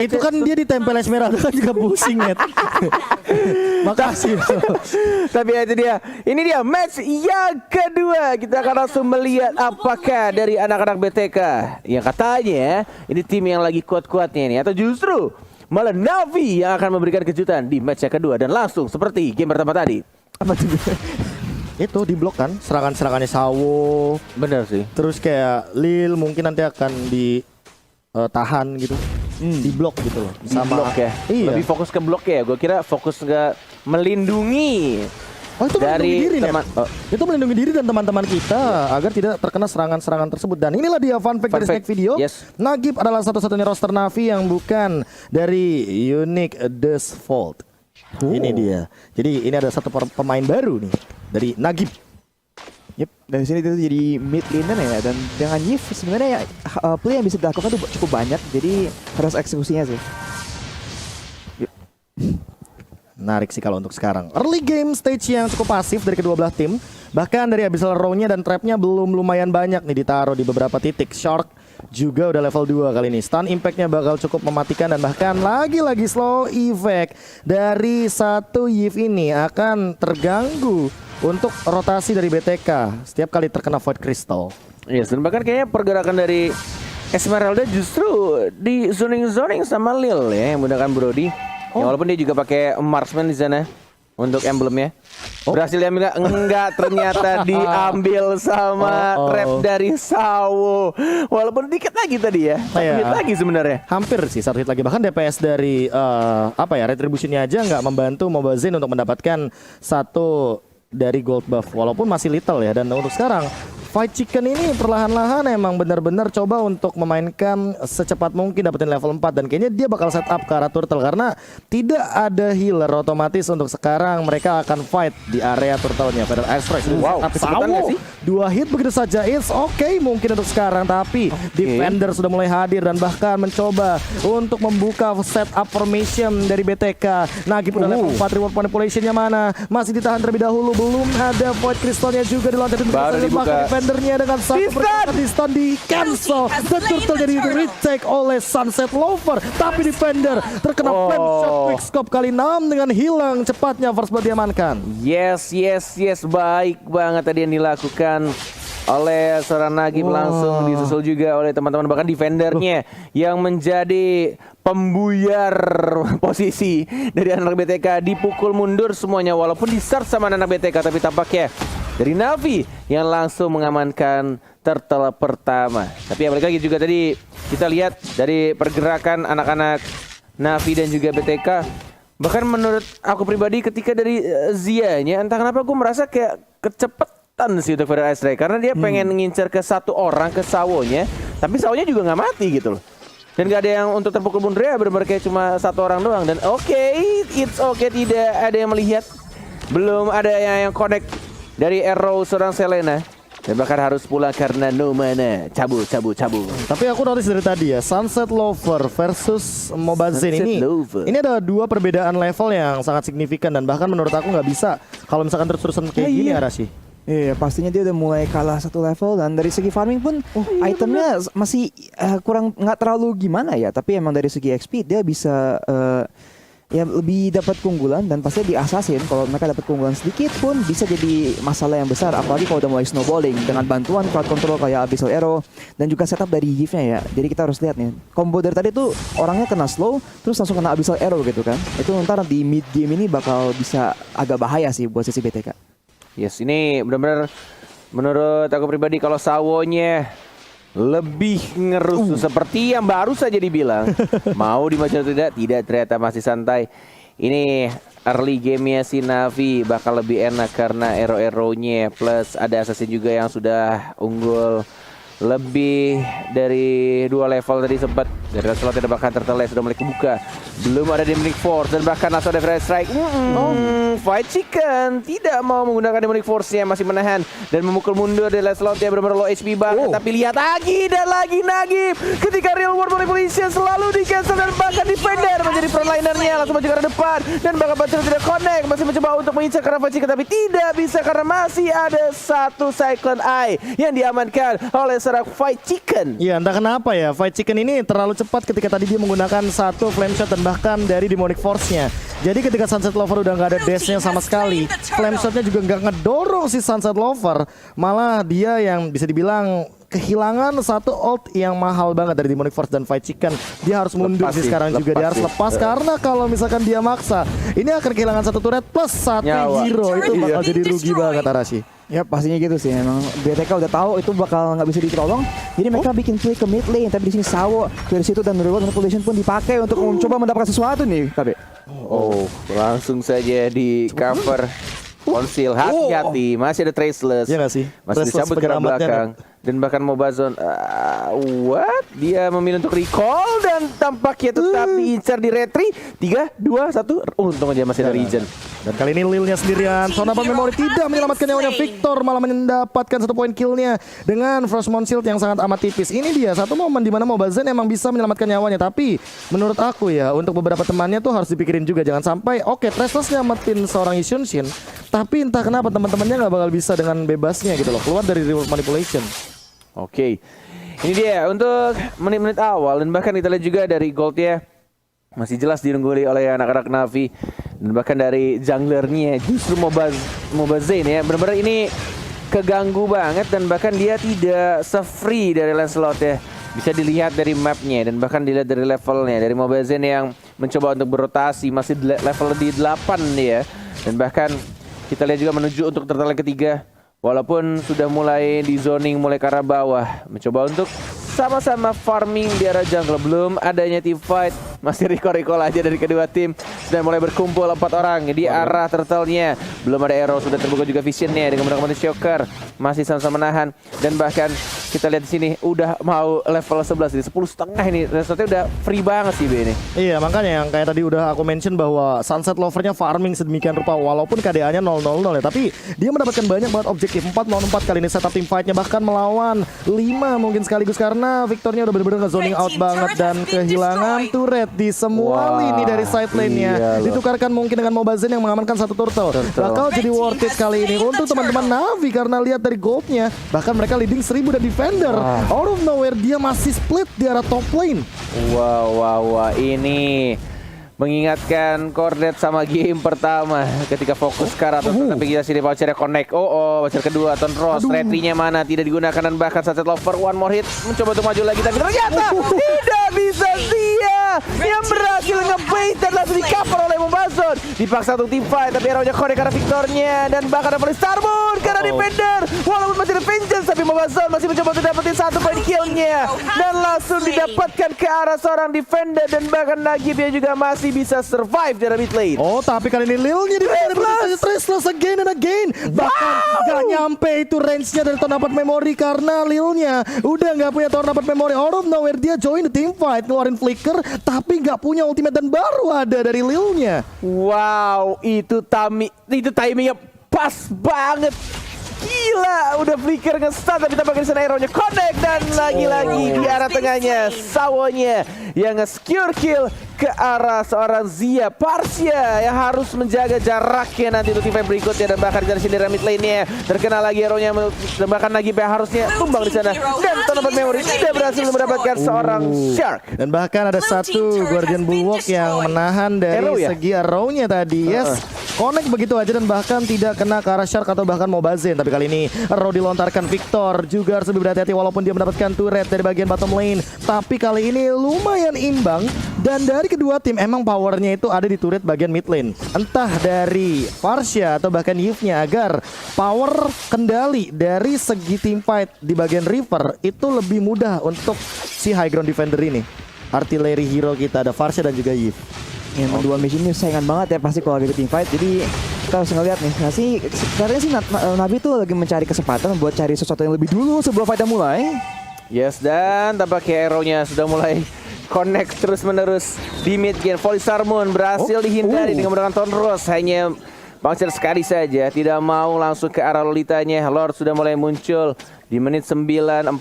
Itu kan dia ditempel Esmeralda kan juga pusing ya. Makasih. Tapi itu dia. Ini dia match yang kedua. Kita akan langsung melihat apakah dari anak-anak BTK yang katanya ini tim yang lagi kuat-kuatnya ini, atau justru malah Navi yang akan memberikan kejutan di match yang kedua. Dan langsung seperti game pertama tadi. Apa tuh? Itu di blok kan, serangan-serangannya Sawo. Bener sih. Terus kayak Lil mungkin nanti akan ditahan gitu. Di blok gitu loh. Di blok ya. Iya. Lebih fokus ke blok ya. Gue kira fokus ke melindungi. Oh, itu dari melindungi diri teman. Oh. Itu melindungi diri dan teman-teman kita agar tidak terkena serangan-serangan tersebut. Dan inilah dia fun fact dari Snack Video. Yes. Nagib adalah satu-satunya roster Navi yang bukan dari Unique Default. Ini dia. Jadi ini ada satu pemain baru nih dari Nagib. Yep, dari sini itu jadi mid laner ya, dan dengan Yif sebenarnya play yang bisa dilakukan tuh cukup banyak, jadi harus eksekusinya sih. Menarik sih kalau untuk sekarang. Early game stage yang cukup pasif dari kedua belah tim. Bahkan dari Abyssal Row-nya dan trapnya belum lumayan banyak nih ditaruh di beberapa titik. Shark juga udah level 2 kali ini. Stun impact-nya bakal cukup mematikan, dan bahkan lagi-lagi slow effect dari satu Yif ini akan terganggu untuk rotasi dari BTK setiap kali terkena Void Crystal. Yes, dan bahkan kayaknya pergerakan dari Esmeralda justru di zoning sama Lil ya, yang menggunakan Brody. Ya, walaupun dia juga pakai marksman di sana untuk emblemnya. Berhasil diambil enggak, ternyata diambil sama trap dari Sawo. Walaupun dikit lagi tadi ya. Dikit lagi sebenarnya. Hampir sih satu hit lagi. Bahkan DPS dari Retribution-nya aja nggak membantu Mobazin untuk mendapatkan satu dari gold buff, walaupun masih little ya. Dan untuk sekarang Fight Chicken ini perlahan-lahan emang benar-benar coba untuk memainkan secepat mungkin dapetin level 4, dan kayaknya dia bakal set up ke arah turtle karena tidak ada healer. Otomatis untuk sekarang mereka akan fight di area turtle-nya. Feather Airstrike. Wow, Sawo 2 hit begitu saja. It's okay mungkin untuk sekarang, tapi defender sudah mulai hadir dan bahkan mencoba untuk membuka setup formation dari BTK. Nagib udah level 4, reward manipulation-nya mana? Masih ditahan terlebih dahulu, belum ada Void Crystal-nya juga dilontarin. Baru dibuka. Defendernya dengan satu perkara di stun di cancel, dan turtle jadi retake oleh Sunset Lover, tapi defender terkena flame shot quick scope kali 6 dengan hilang cepatnya. First blood diamankan. Yes, baik banget tadi yang dilakukan oleh seorang Nagib. Langsung disusul juga oleh teman-teman, bahkan defendernya yang menjadi pembuyar posisi dari anak BTK dipukul mundur semuanya, walaupun di-search sama anak BTK, tapi tampaknya dari Navi yang langsung mengamankan turtle pertama. Tapi ya balik lagi juga tadi kita lihat dari pergerakan anak-anak Navi dan juga BTK. Bahkan menurut aku pribadi ketika dari Zia-nya, entah kenapa gue merasa kayak kecepetan sih untuk Feather Airstrike, karena dia pengen ngincer ke satu orang, ke Sawo-nya, tapi Sawo-nya juga nggak mati gitu loh. Dan gak ada yang untuk terpukul mundur ya, benar-benar kayak cuma satu orang doang. Dan it's okay, tidak ada yang melihat, belum ada yang connect dari arrow seorang Selena, dan bahkan harus pulang karena no mana. Cabut. Tapi aku notice dari tadi ya, Sunset Lover versus Mobazin ini ada dua perbedaan level yang sangat signifikan, dan bahkan menurut aku nggak bisa kalau misalkan terus-terusan kayak gini Arashi. Iya, pastinya dia udah mulai kalah satu level, dan dari segi farming pun itemnya masih kurang, nggak terlalu gimana ya. Tapi emang dari segi XP dia bisa ya lebih dapat keunggulan, dan pasti di assassin kalau mereka dapat keunggulan sedikit pun bisa jadi masalah yang besar, apalagi kalau udah mulai snowballing dengan bantuan crowd control kayak Abyssal Arrow dan juga setup dari Yif-nya ya. Jadi kita harus lihat nih, combo dari tadi tuh orangnya kena slow terus langsung kena Abyssal Arrow gitu kan. Itu ntar di mid game ini bakal bisa agak bahaya sih buat sisi BTK. Yes, ini benar-benar menurut aku pribadi kalau Sawo-nya lebih ngerusuh seperti yang baru saja dibilang. Mau dimaju atau tidak ternyata masih santai. Ini early gamenya si Navi bakal lebih enak karena arrow-arrow-nya plus ada assassin juga yang sudah unggul lebih dari 2 level tadi sempat. Dari slot tidak bahkan turtle sudah mulai kebuka. Belum ada Demonic Force dan bahkan langsung ada Feather Strike. Fight Chicken tidak mau menggunakan Demonic Force-nya, masih menahan dan memukul mundur dari slot yang benar-benar low HP banget. Tapi lihat lagi dan lagi Nagib ketika real world manipulation selalu di cancel, dan bahkan defender menjadi frontlinernya langsung maju ke arah depan, dan bahkan Bachelor tidak connect, masih mencoba untuk mengincar karena Fight Chicken, tapi tidak bisa karena masih ada satu Cyclone Eye yang diamankan oleh seorang Fight Chicken. Iya, entah kenapa ya Fight Chicken ini terlalu cepat ketika tadi dia menggunakan satu flame shot dan bahkan dari demonic force-nya. Jadi ketika Sunset Lover udah nggak ada dash-nya sama sekali, flame shot-nya juga nggak ngedorong si Sunset Lover, malah dia yang bisa dibilang kehilangan satu ult yang mahal banget dari Demonic Force dan Fight Chicken. Dia harus mundur sih sekarang juga. Dia harus lepas karena kalau misalkan dia maksa, ini akan kehilangan satu turret plus satu hero. Itu bakal jadi rugi banget Arashi. Ya pastinya gitu sih, memang BTK udah tahu itu bakal nggak bisa ditolong, jadi mereka bikin play ke mid lane, tapi di sini Sawo dari situ dan reward manipulation pun dipakai untuk mencoba mendapatkan sesuatu nih, KB. Oh, langsung saja di cover. Konsil, hati-hati, masih ada Traceless. Iya gak sih? Masih dicabut ke arah belakang. Dan bahkan Mobazone, what? Dia memilih untuk recall dan tampaknya tetap diincar di retry. 3, 2, 1, untung aja masih ada regen. Dan kali ini Lilnya sendirian. Sonapan Memory tidak menyelamatkan nyawanya Victor, malah mendapatkan 1 poin killnya dengan Frostmourne Shield yang sangat amat tipis. Ini dia satu momen di mana Mobazone emang bisa menyelamatkan nyawanya, tapi menurut aku ya untuk beberapa temannya tuh harus dipikirin juga, jangan sampai Traceless nyamatin seorang Isunshin, tapi entah kenapa teman-temannya nggak bakal bisa dengan bebasnya gitu loh keluar dari reward manipulation. Oke, ini dia untuk menit-menit awal dan bahkan kita lihat juga dari goldnya masih jelas diungguli oleh anak-anak Navi dan bahkan dari junglernya justru Mobazane ya, benar-benar ini keganggu banget dan bahkan dia tidak se-free dari Lancelot ya. Bisa dilihat dari mapnya dan bahkan dilihat dari levelnya dari Mobazane yang mencoba untuk berotasi masih level di 8 ya, dan bahkan kita lihat juga menuju untuk turtle ketiga. Walaupun sudah mulai di zoning mulai ke arah bawah, mencoba untuk sama-sama farming di arah jungle. Belum adanya team fight, masih recall aja dari kedua tim. Sudah mulai berkumpul 4 orang di arah turtle-nya. Belum ada arrow, sudah terbuka juga vision-nya dengan menggunakan shocker. Masih sama-sama menahan dan bahkan kita lihat di sini udah mau level 11 di 10,5 ini. Restortnya udah free banget sih B ini. Iya, makanya yang kayak tadi udah aku mention bahwa Sunset Lover-nya farming sedemikian rupa walaupun KDA-nya 0-0 ya, tapi dia mendapatkan banyak banget objektif 4 lawan 4 kali ini setup tim fight-nya, bahkan melawan 5 mungkin sekaligus karena Victornya udah bener-bener nge-zoning out banget dan kehilangan turret di semua lini dari side lane-nya. Ditukarkan mungkin dengan Mobazane yang mengamankan satu turtle. Bakal jadi worth it kali ini untuk teman-teman Navi karena lihat dari goldnya, bahkan mereka leading 1000 dan defender. Out of nowhere dia masih split di arah top lane. Wow, ini mengingatkan Cordet sama game pertama ketika fokus ke arah tapi kita sini vouchernya connect. Voucher kedua Tonros, retry-nya mana tidak digunakan dan bahkan Sunset Lover one more hit mencoba untuk maju lagi tapi ternyata tidak bisa dia yang berhasil nge-bait dan langsung di cover oleh Mobazone. Dipaksa untuk team fight tapi arrow-nya connect karena Victornya dan bahkan ada Starmoon karena defender. Walaupun masih ada Vengeance tapi Mobazone masih mencoba untuk dapetin 1 poin kill-nya dan langsung didapatkan ke arah seorang defender dan bahkan Nagibnya juga masih bisa survive dari mid lane. Tapi kali ini Lilnya di Traceless again and again. Bahkan gak nyampe itu range-nya dari Tornado Memory karena Lilnya udah gak punya Tornado Memory. Out of nowhere dia join the team fight, ngeluarin flicker tapi gak punya ultimate dan baru ada dari Lilnya. Wow, itu timingnya pas banget. Gila, udah flicker nge-stun tapi tampaknya disana arrow-nya connect dan lagi-lagi di arah tengahnya Sawonya yang nge-secure kill ke arah seorang Zia Parsia yang harus menjaga jaraknya nanti untuk tim berikutnya dan bahkan dari sini mid lane-nya terkena lagi arrow-nya dan bahkan lagi harusnya tumbang di sana dan Tornado Memory tidak berhasil mendapatkan seorang Shark dan bahkan ada satu Guardian Bulwark yang menahan dari segi arrow-nya tadi. Connect begitu aja dan bahkan tidak kena ke arah Shark atau bahkan Mobazane. Tapi kali ini arrow dilontarkan Victor juga harus lebih berhati-hati walaupun dia mendapatkan turret dari bagian bottom lane. Tapi kali ini lumayan imbang dan dari kedua tim emang powernya itu ada di turret bagian mid lane. Entah dari Farsha atau bahkan Yves-nya agar power kendali dari segi team fight di bagian river itu lebih mudah untuk si high ground defender ini. Artillery hero kita ada Farsha dan juga Yves. Yang dua mission ini saingan banget ya pasti kalau lagi team fight. Jadi kita harus ngeliat nih. Nah sih sebenarnya sih Navi tuh lagi mencari kesempatan buat cari sesuatu yang lebih dulu sebelum fightnya mulai. Yes, dan tampaknya arrow-nya sudah mulai connect terus-menerus di mid game. Volley Starmoon berhasil dihindari dengan menggunakan Tonros. Hanya bouncer sekali saja, tidak mau langsung ke arah Lolitanya. Lord sudah mulai muncul di menit 9:45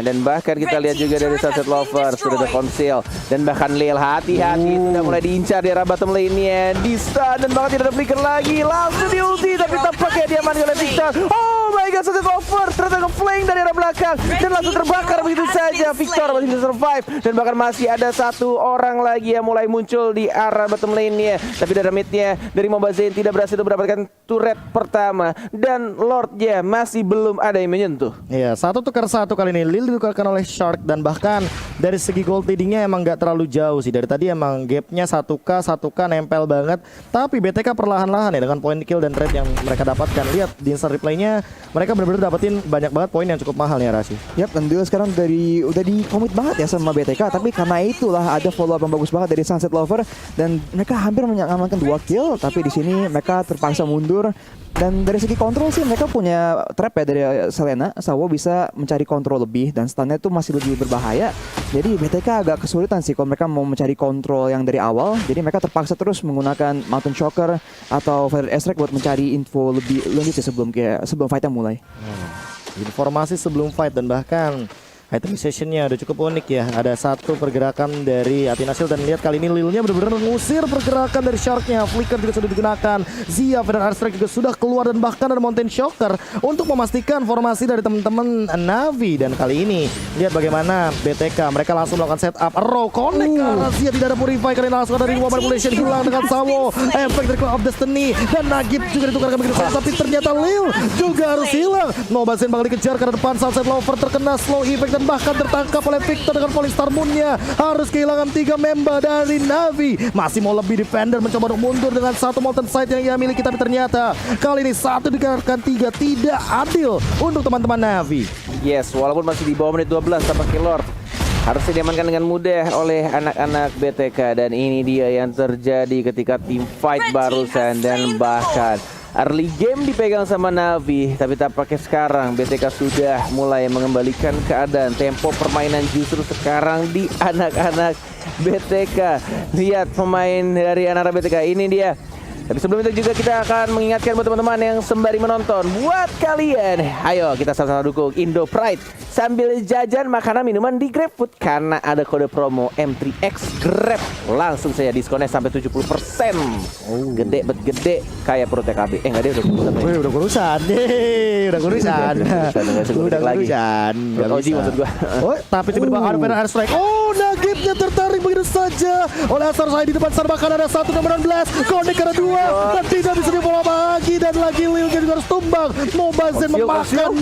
dan bahkan kita lihat juga dari Sunset Lover sudah ada Conceal dan bahkan Lil hati-hati sudah mulai diincar di arah bottom lane-nya di stun dan bahkan tidak ada flicker lagi langsung di ulti tapi tampaknya dia mati oleh Victor. Oh my god, Sunset Lover ternyata nge-flank dari arah belakang dan langsung terbakar begitu saja. Victor masih bisa survive dan bahkan masih ada satu orang lagi yang mulai muncul di arah bottom lane-nya. Tapi dari mid-nya dari Mobazane tidak berhasil mendapatkan turret pertama dan Lord-nya masih belum ada yang menyentuh. Iya, 1-1 kali ini Lil ditukarkan oleh Shark dan bahkan dari segi gold leading-nya emang nggak terlalu jauh sih. Dari tadi emang gapnya 1K nempel banget. Tapi BTK perlahan-lahan ya dengan point kill dan trade yang mereka dapatkan. Lihat di instant replay-nya mereka benar-benar dapetin banyak banget poin yang cukup mahal nih Rashi. Yap, dan dia sekarang udah di komit banget ya sama BTK, tapi karena itulah ada follow up yang bagus banget dari Sunset Lover dan mereka hampir mengamankan 2 kill, tapi di sini mereka terpaksa mundur. Dan dari segi kontrol sih mereka punya trap ya dari Selena. Sawo bisa mencari kontrol lebih dan stunnya itu masih lebih berbahaya. Jadi BTK agak kesulitan sih kalau mereka mau mencari kontrol yang dari awal. Jadi mereka terpaksa terus menggunakan Mountain Shocker atau Feather Airstrike buat mencari info lebih lanjut sih sebelum fightnya mulai. Informasi sebelum fight dan bahkan itemization-nya udah cukup unik ya. Ada satu pergerakan dari Athena Shield dan lihat kali ini Lil-nya benar-benar mengusir pergerakan dari Shark-nya. Flicker juga sudah digunakan. Zia, Feather Airstrike juga sudah keluar dan bahkan ada Mountain Shocker untuk memastikan formasi dari teman-teman Navi. Dan kali ini lihat bagaimana BTK mereka langsung melakukan setup Arrow connect ke arah Zia, tidak ada Purify kali ini langsung dari War Manipulation hilang dengan Sawo. Efek dari Cloud of Destiny dan Nagib juga ditukarkan begitu saja, tapi ternyata Lil juga harus hilang. Mobazane bakal dikejar ke depan. Sunset Lover terkena slow effect dan bahkan tertangkap oleh Victor dengan Falling Star Moon-nya. Harus kehilangan 3 member dari Navi. Masih mau lebih defender mencoba untuk mundur dengan satu Molten Sight yang ia miliki, tapi ternyata kali ini 1 dikatakan 3 tidak adil untuk teman-teman Navi. Yes, walaupun masih di bawah menit 12 tanpa kill Lord, harusnya diamankan dengan mudah oleh anak-anak BTK. Dan ini dia yang terjadi ketika tim fight barusan dan bahkan early game dipegang sama Navi, tapi tampaknya sekarang BTK sudah mulai mengembalikan keadaan. Tempo permainan justru sekarang di anak-anak BTK. Lihat pemain dari anak-anak BTK ini dia. Tapi sebelum itu juga kita akan mengingatkan buat teman-teman yang sembari menonton, buat kalian, ayo kita sama-sama dukung Indo Pride sambil jajan makanan minuman di GrabFood karena ada kode promo M3X Grab. Langsung saya diskonnya sampai 70%. Gede bet gede kayak perut TKB. Enggak deh, Udah kurusan deh, udah kurusan. Udah kurusan. Oji maksud gua. Oh, tapi tiba-tiba ada Feather Airstrike. Oh, Nagibnya tertarik begitu saja oleh Asar Sai di depan sana, bahkan ada 1 nomor 16. Connect ke 2 dan tidak bisa dibola lagi dan lagi Lil-nya juga harus tumbang. Mobazane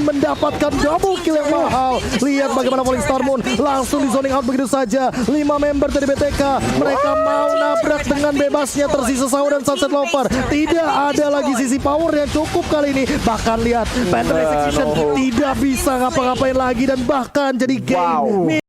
mendapatkan double kill yang mahal. Lihat bagaimana Falling Star Moon langsung di zoning out begitu saja. 5 member dari BTK mereka mau nabrak dengan bebasnya. Tersisa Sawo dan Sunset Lover. Tidak ada lagi sisi power yang cukup kali ini. Bahkan lihat Panther Execution tidak bisa ngapa-ngapain lagi dan bahkan jadi game